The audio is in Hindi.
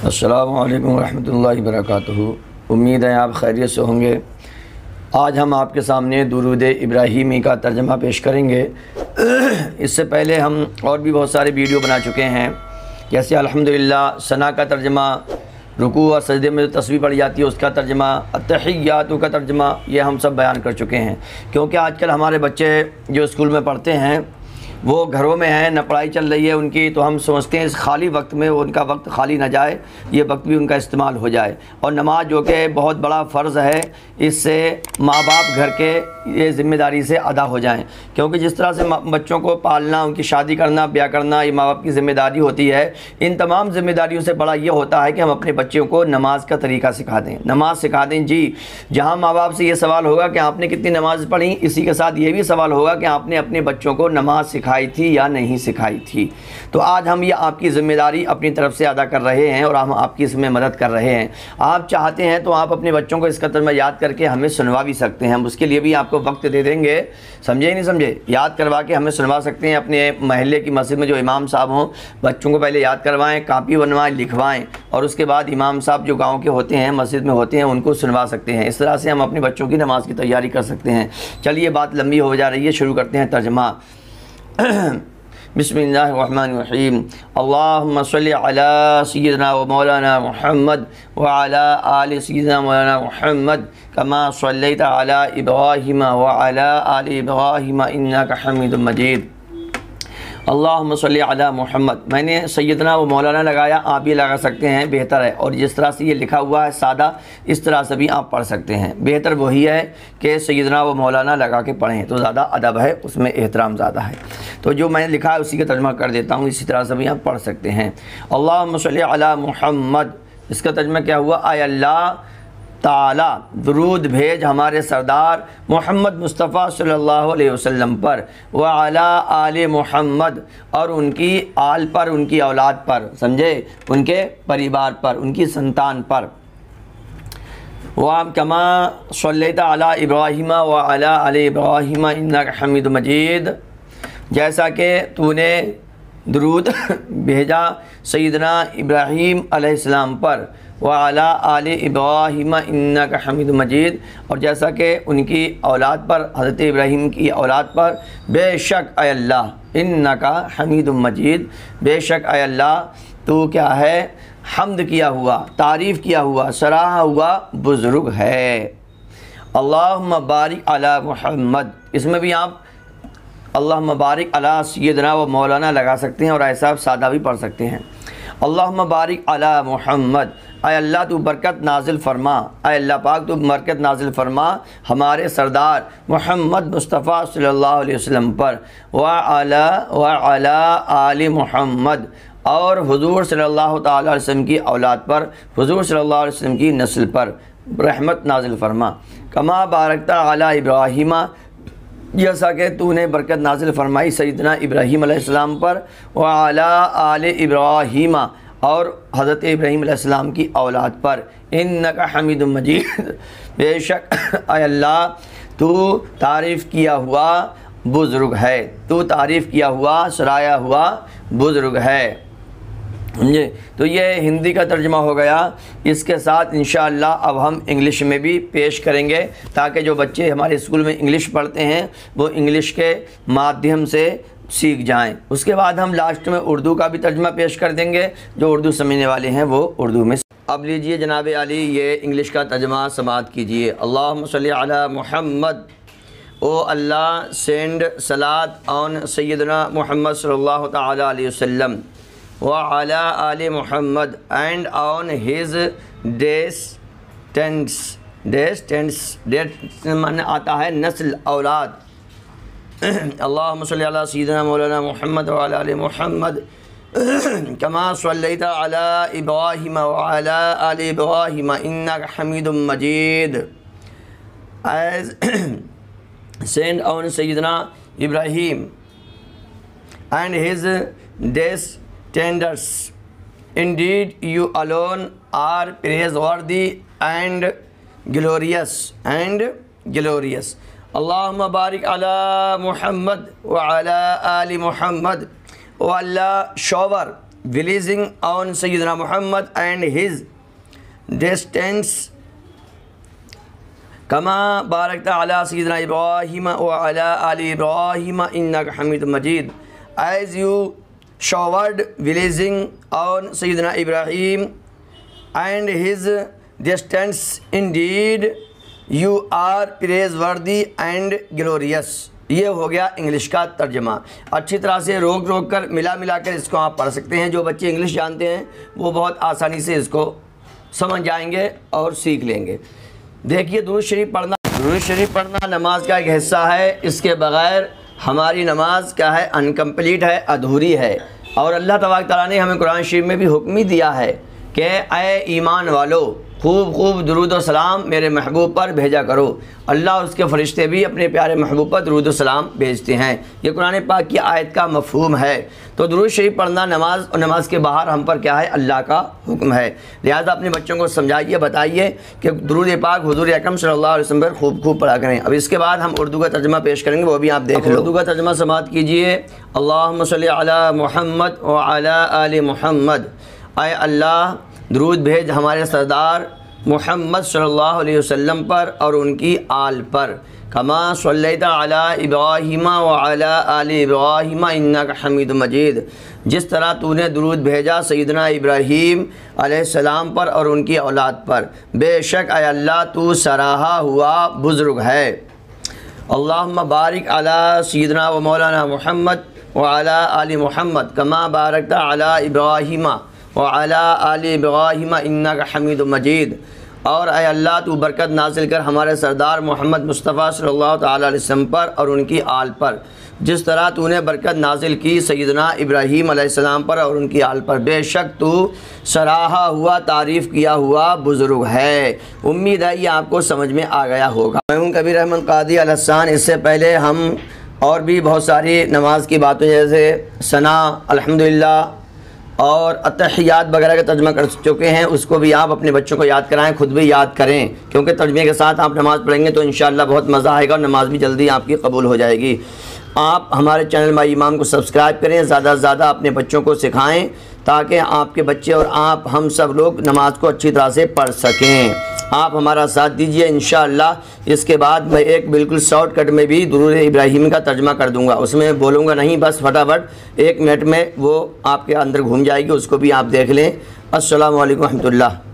अस्सलामु अलैकुम रहमतुल्लाहि वबरकातुहू। उम्मीद है आप खैरियत से होंगे। आज हम आपके सामने दुरूद इब्राहीमी का तर्जमा पेश करेंगे। इससे पहले हम और भी बहुत सारे वीडियो बना चुके हैं, जैसे अल्हम्दुलिल्लाह सना का तर्जमा, रुकू और सजदे में जो तस्बीह पढ़ी जाती है उसका तर्जमा, अत्तहियातु का तर्जमा, ये हम सब बयान कर चुके हैं। क्योंकि आजकल हमारे बच्चे जो स्कूल में पढ़ते हैं वो घरों में हैं, न पढ़ाई चल रही है उनकी, तो हम समझते हैं इस खाली वक्त में उनका वक्त खाली ना जाए, ये वक्त भी उनका इस्तेमाल हो जाए। और नमाज जो कि बहुत बड़ा फ़र्ज़ है, इससे माँ बाप घर के ये ज़िम्मेदारी से अदा हो जाएं। क्योंकि जिस तरह से बच्चों को पालना, उनकी शादी करना, ब्याह करना, ये माँ बाप की ज़िम्मेदारी होती है। इन तमाम ज़िम्मेदारियों से बड़ा ये होता है कि हम अपने बच्चों को नमाज का तरीक़ा सिखा दें, नमाज सिखा दें। जी, जहाँ माँ बाप से ये सवाल होगा कि आपने कितनी नमाज़ पढ़ी, इसी के साथ ये भी सवाल होगा कि आपने अपने बच्चों को नमाज सिखाई थी या नहीं सिखाई थी। तो आज हम ये आपकी ज़िम्मेदारी अपनी तरफ से अदा कर रहे हैं और हम आपकी इसमें मदद कर रहे हैं। आप चाहते हैं तो आप अपने बच्चों को इसका तर्जुमा याद करके हमें सुनवा भी सकते हैं। हम उसके लिए भी आपको वक्त दे देंगे, समझे ही नहीं समझे, याद करवा के हमें सुनवा सकते हैं। अपने महल्ले की मस्जिद में जो इमाम साहब हों, बच्चों को पहले याद करवाएं, कापी बनवाएं, लिखवाएं, और उसके बाद इमाम साहब जो गाँव के होते हैं, मस्जिद में होते हैं, उनको सुनवा सकते हैं। इस तरह से हम अपने बच्चों की नमाज की तैयारी कर सकते हैं। चलिए, बात लंबी हो जा रही है, शुरू करते हैं तर्जमा। बिस्मिल्लाहिर्रहमानिर्रहीम। अल्लाहुम्मा सल्लि अला सय्यिदिना व मौलाना मुहम्मद व अला आलि सय्यिदिना मौलाना मुहम्मद कमा सल्लैता अला इब्राहीम व अला आलि इब्राहीम इन्नका हमीदुम मजीद। अल्लाहुम्मा सल्लि अला मुहम्मद, मैंने सैयदना व मौलाना लगाया, आप भी लगा सकते हैं, बेहतर है। और जिस तरह से ये लिखा हुआ है सादा, इस तरह से भी आप पढ़ सकते हैं। बेहतर वही है कि सैयदना व मौलाना लगा के पढ़ें, तो ज़्यादा अदब है, उसमें एहतराम ज़्यादा है। तो जो मैंने लिखा है उसी का तर्जुमा कर देता हूँ, इसी तरह से भी आप पढ़ सकते हैं। अल्लाहुम्मा सल्लि अला मुहम्मद, इसका तर्जुमा क्या हुआ? आय अल्लाह ताला दुरूद भेज हमारे सरदार मोहम्मद मुस्तफ़ा सल्लल्लाहु अलैहि वसल्लम पर, व अला आले मोहम्मद, और उनकी आल पर, उनकी औलाद पर, समझे, उनके परिवार पर, उनकी संतान पर। व कमा सल्लैता अला इब्राहीम व अला आले इब्राहीम इन्नका हमीदुम मजीद, जैसा कि तूने दुरूद भेजा सैयदना इब्राहीम अलैहिस्सलाम पर, व अला आले इब्राहीम इन्नका हमीदुम मजीद, और जैसा कि उनकी औलाद पर, हज़रत इब्राहीम की औलाद पर, बेशक ऐ अल्लाह इन्नका हमीदुम मजीद, बेशक ऐ अल्लाह तू क्या है, हम्द किया हुआ, तारीफ़ किया हुआ, सराहा हुआ बुज़ुर्ग है। अल्लाहुम्मा बारिक अला मुहम्मद, इसमें भी आप अल्लाहुम्मा बारिक अला सय्यदना व मौलाना लगा सकते हैं, और ऐसा सादा भी पढ़ सकते हैं। अल्लाहुम्मा बारिक अला मुहम्मद, ऐ अल्लाह तू बरकत नाजिल फरमा, ऐ अल्लाह पाक तू बरकत नाजिल फरमा हमारे सरदार मोहम्मद मुस्तफ़ा सल्लल्लाहु अलैहि वसल्लम पर, व अला आले मोहम्मद, और हुज़ूर सल्लल्लाहु ताला अलैहि वसल्लम की औलाद पर, हुज़ूर सल्लल्लाहु अलैहि वसल्लम की नस्ल पर रहमत नाजिल फरमा। कमा बारकता अला इब्राहीमा, जैसा कि तूने बरकत नाजिल फरमाई सैयदना इब्राहीम अलैहिस्सलाम पर, व अला आले इब्राहीमा, और हज़रत इब्राहीम अलैहिस्सलाम की औलाद पर, इन्नका हमीदुम मजीद, बेशक ऐ अल्लाह तू तारीफ़ किया हुआ बुज़ुर्ग है, तू तारीफ़ किया हुआ, सराया हुआ बुज़ुर्ग है। समझे? तो ये हिंदी का तर्जुमा हो गया। इसके साथ इंशाअल्लाह अब हम इंग्लिश में भी पेश करेंगे, ताकि जो बच्चे हमारे स्कूल में इंग्लिश पढ़ते हैं वो इंग्लिश के माध्यम से सीख जाएं। उसके बाद हम लास्ट में उर्दू का भी तर्जुमा पेश कर देंगे, जो उर्दू समझने वाले हैं वो उर्दू में। अब लीजिए जनाब अली, ये इंग्लिश का तर्जुमा समाअत कीजिए। अल्लाहुम्मा सल्ली अला मुहम्मद, ओ अल्लाह सेंड सलात ऑन सैयदना मुहम्मद सल्लल्लाहु ताला अलैहि वसल्लम, व अला आले मुहम्मद, एंड ऑन हिज डेस्टेंट्स माने आता है नस्ल, औलाद। अल्लाहुम्मा सल्ली अला सय्यिदिना मौलाना मुहम्मद व अला आले मुहम्मद कमा सल्लैता अला इब्राहीम व अला आले इब्राहीम इन्नका हमीदुम मजीद। एज सेंड ऑन सय्यिदना Ibrahim and his descendants, indeed you alone are praiseworthy and glorious Allahumma barik ala Muhammad wa ala ali Muhammad, O Allah shower blessing on Sayyidina Muhammad and his descendants kama barakta ala Sayyidina Ibrahim wa ala ali Ibrahim innaka Hamidum Majid. As you showered blessing on Sayyidina Ibrahim and his descendants, indeed you are praiseworthy and glorious. ये हो गया इंग्लिश का तर्जमा। अच्छी तरह से रोक रोक कर मिला कर इसको आप पढ़ सकते हैं। जो बच्चे इंग्लिश जानते हैं वो बहुत आसानी से इसको समझ जाएंगे और सीख लेंगे। देखिए, दुरूद शरीफ पढ़ना नमाज का एक हिस्सा है। इसके बग़ैर हमारी नमाज क्या है, अनकम्प्लीट है, अधूरी है। और अल्लाह तबारक तआला ने हमें कुरान शरीफ में भी हुक्म ही दिया है कि ऐ ईमान वालो, खूब खूब दुरूद और सलाम मेरे महबूब पर भेजा करो। अल्लाह और उसके फरिश्ते भी अपने प्यारे महबूब पर दुरूद और सलाम भेजते हैं। ये कुरान पाक की आयत का मफ़हूम है। तो दुरूद शरीफ पढ़ना नमाज और नमाज के बाहर हम पर क्या है, अल्लाह का हुक्म है। लिहाजा अपने बच्चों को समझाइए, बताइए कि दुरूद पाक हुज़ूर अकरम सल्लल्लाहु अलैहि वसल्लम पर खूब पढ़ा करें। अब इसके बाद हम उर्दू का तर्जुमा पेश करेंगे, वो भी आप देख लो। उर्दू का तर्जुमा समाअत कीजिए। अल्लाहुम्मा सल्ली अला मुहम्मद व अला आलि मुहम्मद। आए अल्लाह दुरूद भेज हमारे सरदार मुहम्मद सल्लल्लाहु अलैहि वसल्लम पर और उनकी आल पर। कमा सल्लैता अला इब्राहीम व अला आलि इब्राहीम इन्नका हमीदुम मजीद। जिस तरह तूने दुरूद भेजा सैयदना इब्राहीम अलैहिस्सलाम पर और उनकी औलाद पर, बेशक ऐ अल्लाह तू सराहा हुआ बुज़ुर्ग है। अल्लाहुम्मा बारिक अला सैयदना व मौलाना मुहम्मद व अला आलि मुहम्मद कमा बारकता अला इब्राहीम व अला आलि इब्राहीम इन्नका हमीदुम मजीद। और ऐ अल्लाह तू बरकत नाज़िल कर हमारे सरदार मोहम्मद मुस्तफ़ा सल्लल्लाहु तआला अलैहि वसल्लम पर और उनकी आल पर, जिस तरह तूने बरकत नाज़िल की सैयदना इब्राहीम अलैहिस्सलाम पर और उनकी आल पर। बेशक तू सराहा हुआ, तारीफ़ किया हुआ बुज़ुर्ग है। उम्मीद है ये आपको समझ में आ गया होगा। मैं हूँ कबीर अहमद क़ादी अल हस्सान। इससे पहले हम और भी बहुत सारी नमाज की बातें जैसे सना, अल्हम्दुलिल्लाह और अत्तहियात वगैरह का तर्जुमा कर चुके हैं। उसको भी आप अपने बच्चों को याद कराएं, खुद भी याद करें, क्योंकि तर्जुमे के साथ आप नमाज़ पढ़ेंगे तो इंशाअल्लाह बहुत मज़ा आएगा और नमाज भी जल्दी आपकी कबूल हो जाएगी। आप हमारे चैनल माई इमाम को सब्सक्राइब करें, ज़्यादा से ज़्यादा अपने बच्चों को सिखाएं ताकि आपके बच्चे और आप हम सब लोग नमाज को अच्छी तरह से पढ़ सकें। आप हमारा साथ दीजिए इंशाअल्लाह। इसके बाद मैं एक बिल्कुल शॉर्टकट में भी दुरूद इब्राहीम का तर्जुमा कर दूंगा। उसमें बोलूँगा नहीं, बस फटाफट 1 मिनट में वो आपके अंदर घूम जाएगी। उसको भी आप देख लें। अस्सलामु अलैकुम रहमतुल्लाह।